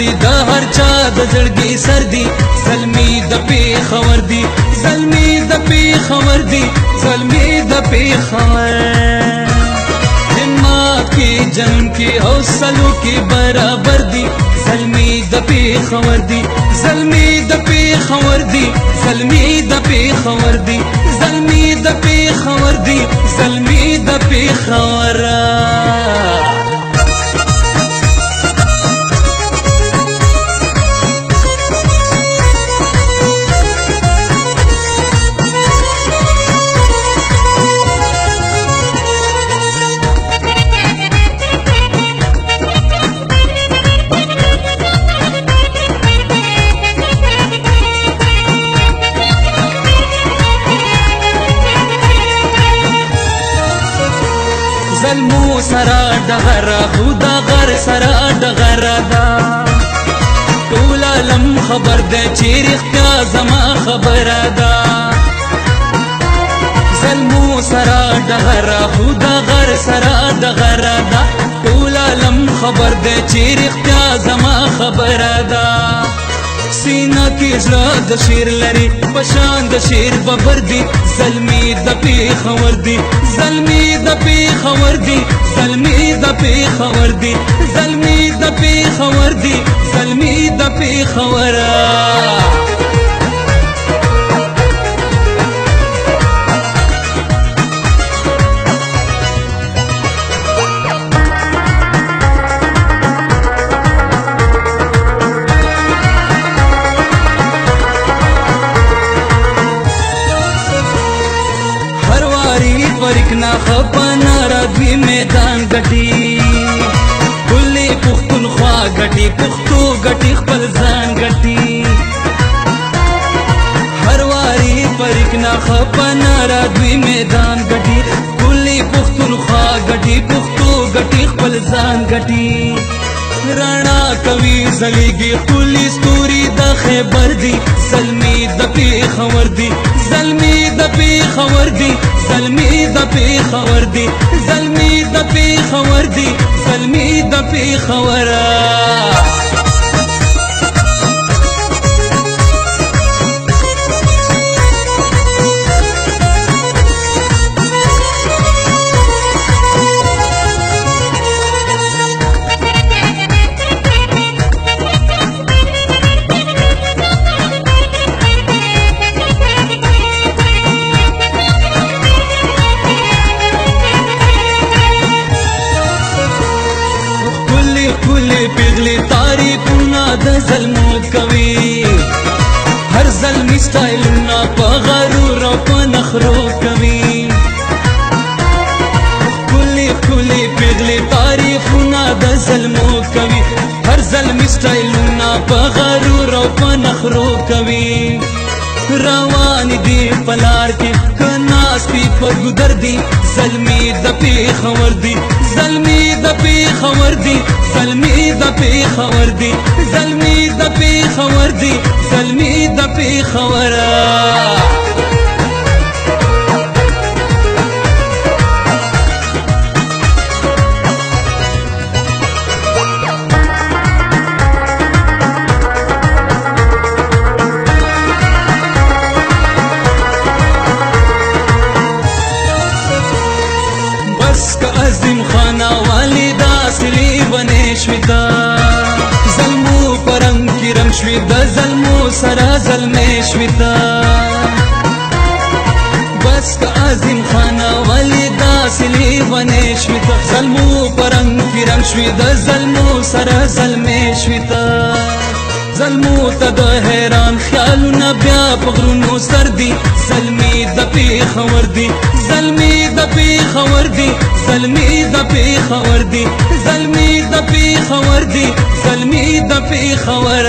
دی د هر چا د زړګي سر دی زلمی د پیښور دی زلمی د پیښور دی زلمی د پیښور همت کی جنگ کی حوصلو کی برابر دی زلمی د پیښور دی زلمی د پیښور دی زلمی د پیښور دی زلمی د پیښور دی زلمی د پیښور زلمو سرا ډغرا خدا غر سرا ډغرا دا ټول عالم خبر ده چې رښتیا زما خبره ده زلمو سرا ډغرا خدا غر سرا ډغرا دا ټول عالم خبر ده چې رښتیا زما خبره ده سینا کې زړه د شیر لري پشان د شیر ببر دی زلمی د پیښور دی زلمی د پیښور دی زلمی د پیښور دی زلمی د پیښور دی زلمی د پیښور ورکنا خپنا راځي میدان غټي کلی پښتونخوا غټي پښتو غټي خپل ځان غټي هر واري ورکنا خپنا راځي میدان غټي کلی پښتونخوا غټي پښتو غټي خپل ځان غټي رانا کوي زليږي کلی ستوري د خیبر دی زلمی د پیښور دی زلمی د پیښور دی زلمی د پیښور دی زلمی د پیښور دی زلمی د پیښور کلی پیغلی تاریخونه د زلمو کوي هر زلمی سټایلونه په غرور او په نخرو کوي کلی پیغلی تاریخونه د زلمو کوي هر زلمی سټایلونه په غرور او په نخرو کوي روان دی پلار کې کناس پی په ګدر دی زلمی د پیښور دی زلمی د پیښور دی زلمی د پیښور دی زلمی د پیښور دی زلمی د پیښور عظیم خانه والدا سلی بنشویدا زلمو پرنګ کی رنگ شویدا زلمو سرا زلمې شویدا بس کا عظیم خانه والدا سلی بنشویدا زلمو پرنګ کی رنگ شویدا زلمو سرا زلمې شویدا زلمو ته د حیران خیالونه بیا پغرونو سر دی زلمی د پیښور دی زلمی د پیښور دی زلمی د پیښور دی زلمی د پیښور دی زلمی د پیښور